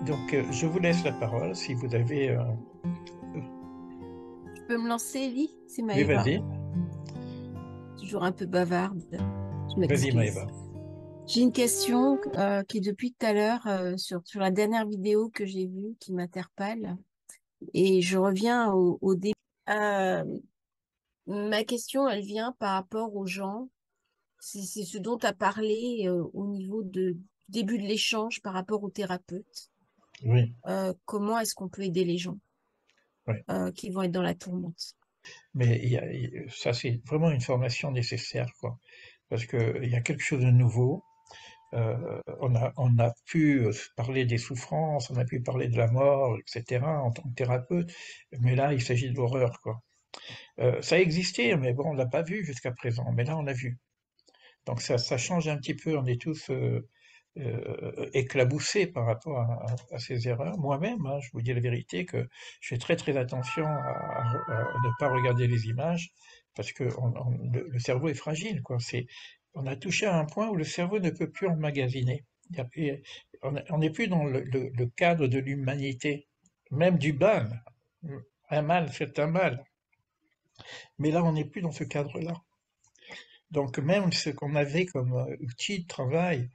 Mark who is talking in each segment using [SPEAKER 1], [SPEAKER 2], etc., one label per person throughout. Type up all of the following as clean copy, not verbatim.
[SPEAKER 1] Donc, je vous laisse la parole si vous avez...
[SPEAKER 2] Tu peux me lancer, Ellie? C'est
[SPEAKER 1] Oui,
[SPEAKER 2] Maëva.
[SPEAKER 1] vas-y.
[SPEAKER 2] Toujours un peu bavarde. Je
[SPEAKER 1] Vas-y,
[SPEAKER 2] m'excuse.
[SPEAKER 1] Maëva.
[SPEAKER 2] J'ai une question qui est depuis tout à l'heure sur la dernière vidéo que j'ai vue qui m'interpelle. Et je reviens au début. Euh, Ma question, elle vient par rapport aux gens. C'est ce dont tu as parlé au niveau du début de l'échange par rapport aux thérapeutes.
[SPEAKER 1] Oui,
[SPEAKER 2] Comment est-ce qu'on peut aider les gens
[SPEAKER 1] oui.
[SPEAKER 2] qui vont être dans la tourmente?
[SPEAKER 1] Mais ça, c'est vraiment une formation nécessaire, quoi. Parce qu'il y a quelque chose de nouveau. On a pu parler des souffrances, on a pu parler de la mort, etc., en tant que thérapeute. Mais là, il s'agit de l'horreur, quoi. Ça a existé, mais bon, on l'a pas vu jusqu'à présent. Mais là, on l'a vu. Donc ça change un petit peu. On est tous éclaboussé par rapport à ces erreurs. Moi-même, hein, je vous dis la vérité que je fais très très attention à ne pas regarder les images parce que le cerveau est fragile, quoi. On a touché à un point où le cerveau ne peut plus emmagasiner. On n'est plus dans le cadre de l'humanité, même du mal. Un mal, c'est un mal. Mais là, on n'est plus dans ce cadre-là. Donc même ce qu'on avait comme outil de travail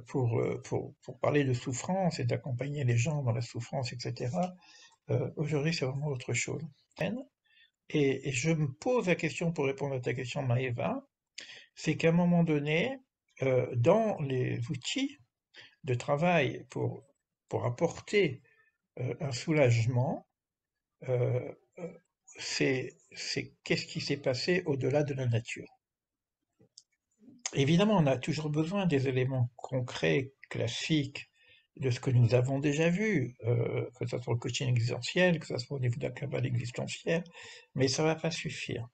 [SPEAKER 1] pour parler de souffrance et d'accompagner les gens dans la souffrance, etc. Aujourd'hui, c'est vraiment autre chose. Et je me pose la question pour répondre à ta question, Maëva, c'est qu'à un moment donné, dans les outils de travail pour apporter un soulagement, euh, euh, c'est qu'est-ce qui s'est passé au-delà de la nature. Évidemment, on a toujours besoin des éléments concrets, classiques, de ce que nous avons déjà vu, que ce soit le coaching existentiel, que ce soit au niveau de la cabale existentielle, mais ça ne va pas suffire.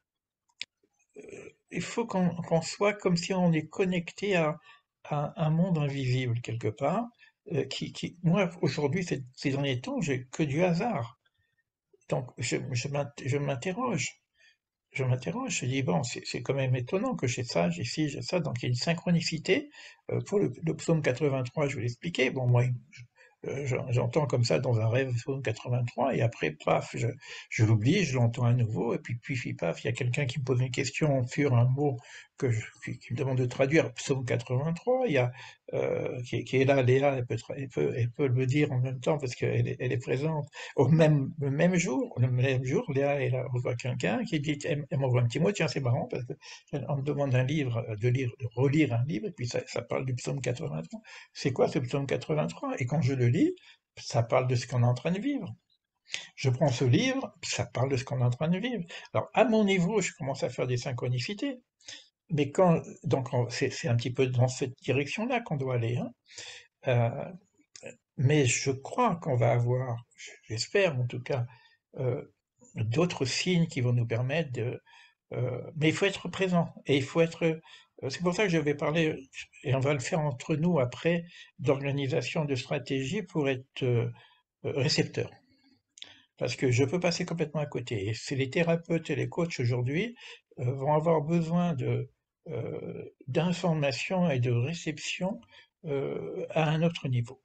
[SPEAKER 1] Il faut qu'on soit comme si on est connecté à un monde invisible quelque part, moi aujourd'hui, ces derniers temps, j'ai que du hasard. Donc je m'interroge. Je dis, bon, c'est quand même étonnant que j'ai ça, j'ai ça, donc il y a une synchronicité. Pour le psaume 83, je vais l'expliquer. Bon, moi, j'entends comme ça dans un rêve psaume 83, et après, paf, je l'oublie, je l'entends à nouveau, et puis paf, il y a quelqu'un qui me pose une question sur un mot qui me demande de traduire psaume 83. Il y a, qui est là, Léa, elle peut le dire en même temps parce elle est présente. Le même jour, Léa, elle reçoit quelqu'un qui dit, elle m'envoie un petit mot, tiens, c'est marrant, parce que on me demande un livre, de relire un livre, et puis ça parle du psaume 83. C'est quoi ce psaume 83? Et quand je le lis, ça parle de ce qu'on est en train de vivre. Je prends ce livre, ça parle de ce qu'on est en train de vivre. Alors, à mon niveau, je commence à faire des synchronicités. Mais c'est un petit peu dans cette direction-là qu'on doit aller, hein. Euh, mais je crois qu'on va avoir, j'espère en tout cas, euh, d'autres signes qui vont nous permettre mais il faut être présent et il faut être. C'est pour ça que je vais parler, et on va le faire entre nous après, d'organisation de stratégie pour être récepteur. Parce que je peux passer complètement à côté. Et c'est les thérapeutes et les coachs aujourd'hui vont avoir besoin d'informations et de réception à un autre niveau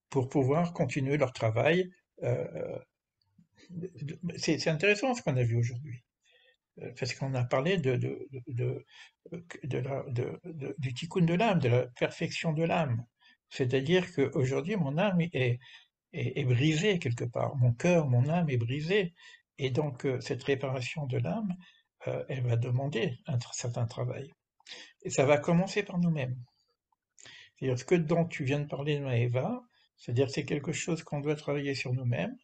[SPEAKER 1] pour pouvoir continuer leur travail. Euh, c'est intéressant ce qu'on a vu aujourd'hui. Parce qu'on a parlé du tikkun de l'âme, de la perfection de l'âme. C'est-à-dire qu'aujourd'hui, mon âme est brisée quelque part. Mon cœur, mon âme est brisée. Et donc, cette réparation de l'âme, elle va demander un certain travail. Et ça va commencer par nous-mêmes. C'est-à-dire ce que dont tu viens de parler, Maëva, c'est-à-dire que c'est quelque chose qu'on doit travailler sur nous-mêmes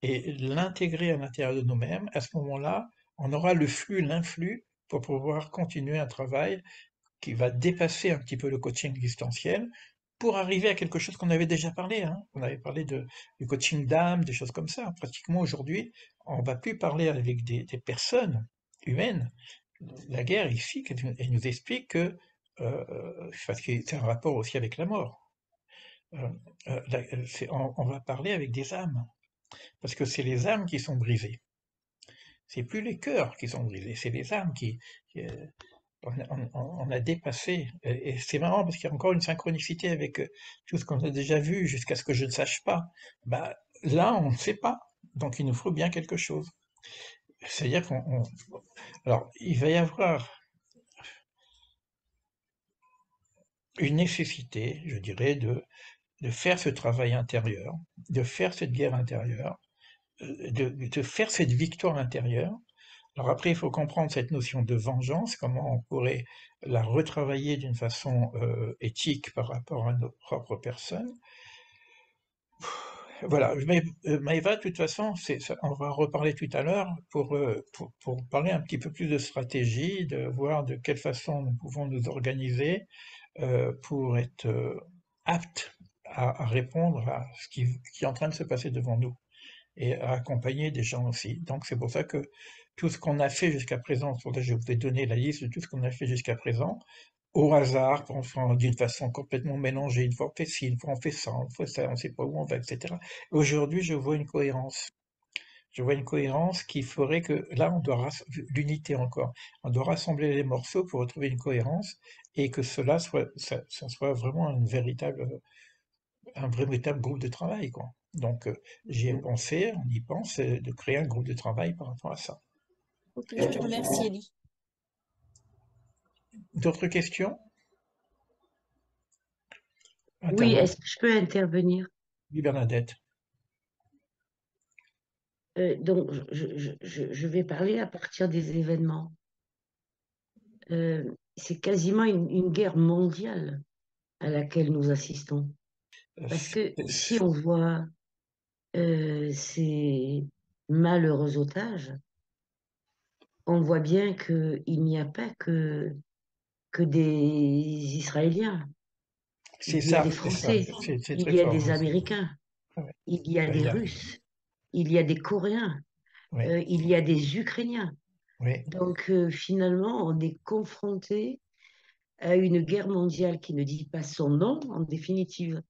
[SPEAKER 1] et l'intégrer à l'intérieur de nous-mêmes. À ce moment-là, on aura le flux, l'influx pour pouvoir continuer un travail qui va dépasser un petit peu le coaching existentiel pour arriver à quelque chose qu'on avait déjà parlé, hein. On avait parlé du coaching d'âme, des choses comme ça. Pratiquement aujourd'hui, on ne va plus parler avec des personnes humaines. La guerre ici, elle nous explique que, parce que c'est un rapport aussi avec la mort, euh, on va parler avec des âmes, parce que c'est les âmes qui sont brisées. C'est plus les cœurs qui sont brisés, c'est les âmes qui On a dépassé, et c'est marrant parce qu'il y a encore une synchronicité avec tout ce qu'on a déjà vu jusqu'à ce que je ne sache pas. Bah, là, on ne sait pas, donc il nous faut bien quelque chose. C'est-à-dire alors, il va y avoir une nécessité, je dirais, de faire ce travail intérieur, de faire cette guerre intérieure, de faire cette victoire intérieure. Alors après, il faut comprendre cette notion de vengeance, comment on pourrait la retravailler d'une façon éthique par rapport à nos propres personnes. Voilà, mais Maëva, de toute façon, on va en reparler tout à l'heure pour parler un petit peu plus de stratégie, de voir de quelle façon nous pouvons nous organiser pour être aptes à répondre à ce qui est en train de se passer devant nous et à accompagner des gens aussi. Donc c'est pour ça que tout ce qu'on a fait jusqu'à présent, pour ça je vous ai donné la liste de tout ce qu'on a fait jusqu'à présent, au hasard, enfin, d'une façon complètement mélangée, une fois on fait ci, une fois on fait ça, une fois ça, on ne sait pas où on va, etc. Aujourd'hui, je vois une cohérence. Je vois une cohérence qui ferait que là, on doit l'unité encore. On doit rassembler les morceaux pour retrouver une cohérence et que cela soit, ça soit vraiment un véritable groupe de travail, quoi. Donc, j'y ai pensé, on y pense, de créer un groupe de travail par rapport à ça.
[SPEAKER 2] Ok, je te remercie, Elie.
[SPEAKER 1] D'autres questions?
[SPEAKER 3] Oui,
[SPEAKER 1] Intervention.
[SPEAKER 3] est-ce que je peux intervenir?
[SPEAKER 1] Oui, Bernadette.
[SPEAKER 3] Donc, je vais parler à partir des événements. C'est quasiment une guerre mondiale à laquelle nous assistons.
[SPEAKER 1] Euh,
[SPEAKER 3] Parce que si
[SPEAKER 1] c'est-
[SPEAKER 3] on voit ces malheureux otages, on voit bien qu'il n'y a pas que des Israéliens.
[SPEAKER 1] C'est
[SPEAKER 3] Il y a des
[SPEAKER 1] ça, c'est ça.
[SPEAKER 3] Français,
[SPEAKER 1] C'est
[SPEAKER 3] il
[SPEAKER 1] très
[SPEAKER 3] y a
[SPEAKER 1] fort,
[SPEAKER 3] des
[SPEAKER 1] hein.
[SPEAKER 3] Américains,
[SPEAKER 1] Ouais.
[SPEAKER 3] il y a
[SPEAKER 1] Ben, il
[SPEAKER 3] des
[SPEAKER 1] y a-
[SPEAKER 3] Russes, il y a des Coréens,
[SPEAKER 1] oui,
[SPEAKER 3] il y a des Ukrainiens.
[SPEAKER 1] oui,
[SPEAKER 3] Donc finalement, on est confronté à une guerre mondiale qui ne dit pas son nom, en définitive,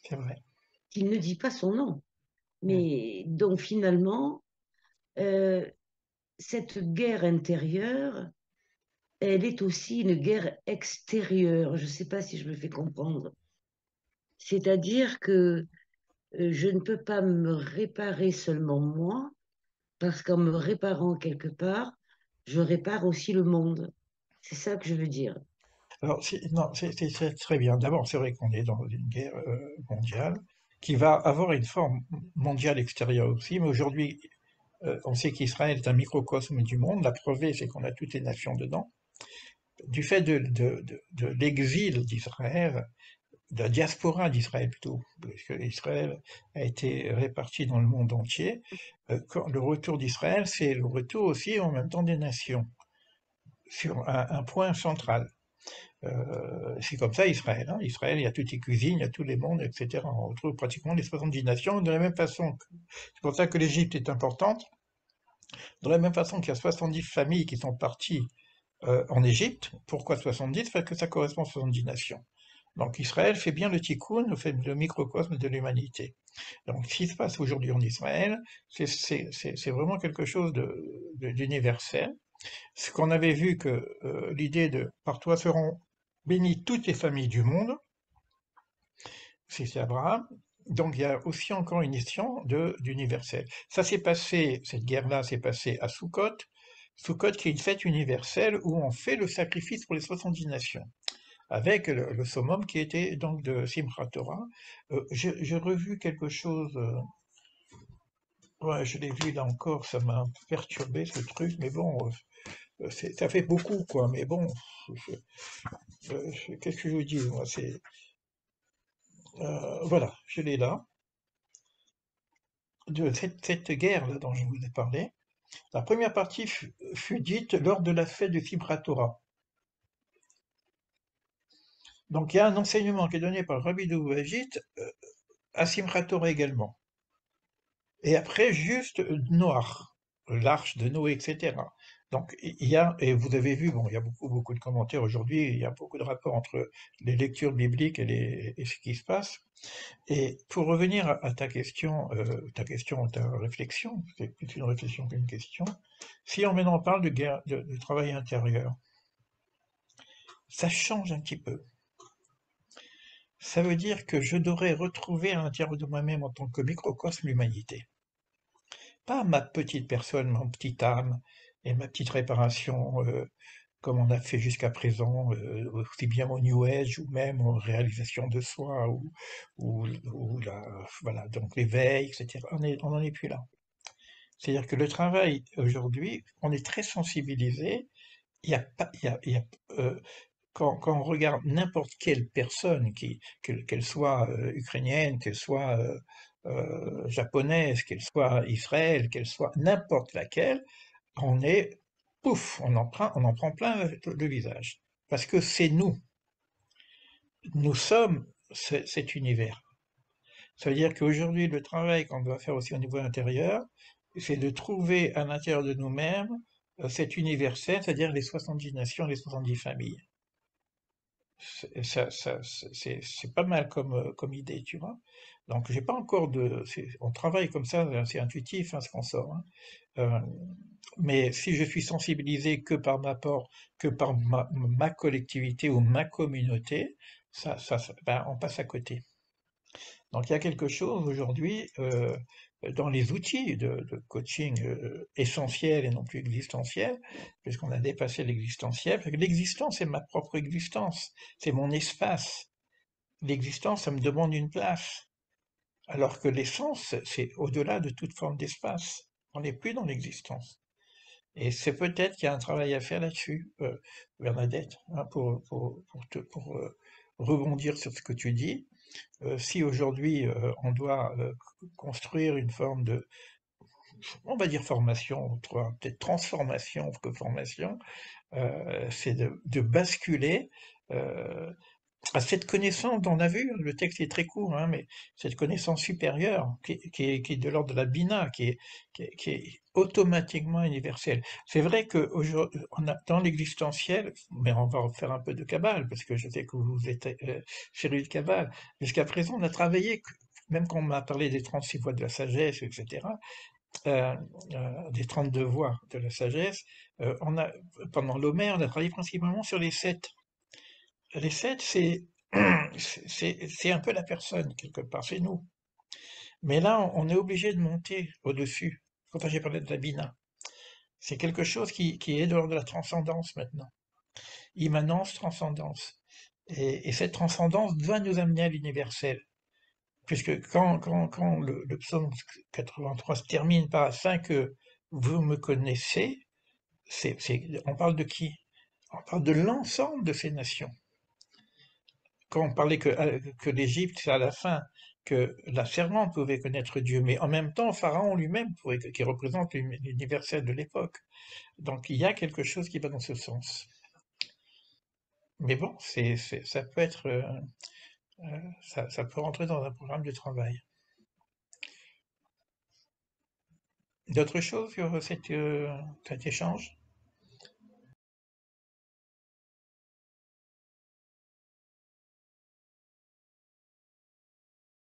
[SPEAKER 1] c'est vrai.
[SPEAKER 3] qui ne dit pas son nom.
[SPEAKER 1] Mm.
[SPEAKER 3] Mais donc finalement, euh, cette guerre intérieure, elle est aussi une guerre extérieure. Je ne sais pas si je me fais comprendre. C'est-à-dire que je ne peux pas me réparer seulement moi, parce qu'en me réparant quelque part, je répare aussi le monde. C'est ça que je veux dire.
[SPEAKER 1] Alors, non, c'est très bien. D'abord, c'est vrai qu'on est dans une guerre mondiale qui va avoir une forme mondiale extérieure aussi, mais aujourd'hui, on sait qu'Israël est un microcosme du monde. La preuve, c'est qu'on a toutes les nations dedans. Du fait de l'exil d'Israël, de la diaspora d'Israël plutôt, parce que Israël a été réparti dans le monde entier, le retour d'Israël, c'est le retour aussi en même temps des nations, sur un point central. C'est comme ça Israël, hein. Israël, il y a toutes les cuisines, il y a tous les mondes, etc. On retrouve pratiquement les 70 nations de la même façon. C'est pour ça que l'Égypte est importante. De la même façon qu'il y a 70 familles qui sont parties en Égypte. Pourquoi 70? Parce que ça correspond à 70 nations. Donc Israël fait bien le tikkun, fait le microcosme de l'humanité. Donc ce qui se passe aujourd'hui en Israël, c'est vraiment quelque chose d'universel. Ce qu'on avait vu que l'idée de par toi seront bénies toutes les familles du monde, c'est Abraham. Donc il y a aussi encore une question d'universel. Ça s'est passé, cette guerre-là s'est passée à Sukkot. Sukkot qui est une fête universelle où on fait le sacrifice pour les 70 nations, avec le summum qui était donc de Simchat Torah. J'ai revu quelque chose, ouais, je l'ai vu là encore, ça m'a perturbé ce truc, mais bon, ça fait beaucoup quoi, mais bon, qu'est-ce que je vous dis, moi, voilà, je l'ai là, de cette guerre dont je vous ai parlé. La première partie fut dite lors de la fête de Simchat Torah. Donc il y a un enseignement qui est donné par le Rabbi de Loubavitch à Simchat Torah également. Et après, juste Noir, l'arche de Noé, etc. Donc il y a, et vous avez vu, bon, il y a beaucoup de commentaires aujourd'hui, il y a beaucoup de rapports entre les lectures bibliques et ce qui se passe. Et pour revenir à ta réflexion, c'est plus une réflexion qu'une question. Si on maintenant parle de guerre, de travail intérieur, ça change un petit peu. Ça veut dire que je devrais retrouver à l'intérieur de moi-même en tant que microcosme l'humanité. Pas ma petite personne, mon petit âme et ma petite réparation, comme on a fait jusqu'à présent, aussi bien au New Age ou même aux réalisations de soi ou voilà, donc l'éveil, etc. On n'en est plus là. C'est-à-dire que le travail aujourd'hui, on est très sensibilisé. Il y a pas, il y a, quand on regarde n'importe quelle personne, qu'elle soit ukrainienne, qu'elle soit japonaise, qu'elle soit Israël, qu'elle soit n'importe laquelle, on est, pouf, on en prend plein le visage. Parce que c'est nous. Nous sommes cet univers. Ça veut dire qu'aujourd'hui, le travail qu'on doit faire aussi au niveau intérieur, c'est de trouver à l'intérieur de nous-mêmes cet universel, c'est-à-dire les 70 nations, les 70 familles. C'est pas mal comme idée, tu vois. Donc, j'ai pas encore on travaille comme ça, c'est intuitif, hein, ce qu'on sort, hein. Euh, mais si je suis sensibilisé que par que par ma collectivité ou ma communauté, ben, on passe à côté. Donc il y a quelque chose aujourd'hui dans les outils de coaching essentiels et non plus existentiels, puisqu'on a dépassé l'existentiel, parce que l'existence c'est ma propre existence, c'est mon espace. L'existence, ça me demande une place, alors que l'essence, c'est au-delà de toute forme d'espace. On n'est plus dans l'existence. Et c'est peut-être qu'il y a un travail à faire là-dessus, Bernadette, hein, pour rebondir sur ce que tu dis. Si aujourd'hui on doit construire une forme de, on va dire formation, peut-être transformation que formation, c'est de basculer euh, à cette connaissance dont on a vu, le texte est très court, hein, mais cette connaissance supérieure qui est de l'ordre de la bina, qui est automatiquement universelle. C'est vrai que on a dans l'existentiel, mais on va faire un peu de Kabbale, parce que je sais que vous êtes férus de Kabbale. Jusqu'à présent, on a travaillé, même quand on m'a parlé des 36 voies de la sagesse, etc., euh, des 32 voies de la sagesse, pendant l'Homère, on a travaillé principalement sur les 7. Les 7, c'est un peu la personne, quelque part, c'est nous. Mais là, on est obligé de monter au-dessus. Quand j'ai parlé de la bina, c'est quelque chose qui est de l'ordre de la transcendance maintenant. Immanence, transcendance. Et cette transcendance doit nous amener à l'universel. Puisque quand le psaume 83 se termine par afin que vous me connaissez, on parle de qui? On parle de l'ensemble de ces nations. Quand on parlait que l'Égypte, c'est à la fin, que la servante pouvait connaître Dieu, mais en même temps, Pharaon lui-même, qui représente l'universel de l'époque. Donc il y a quelque chose qui va dans ce sens. Mais bon, ça peut être, ça peut rentrer dans un programme de travail. D'autres choses sur cet échange?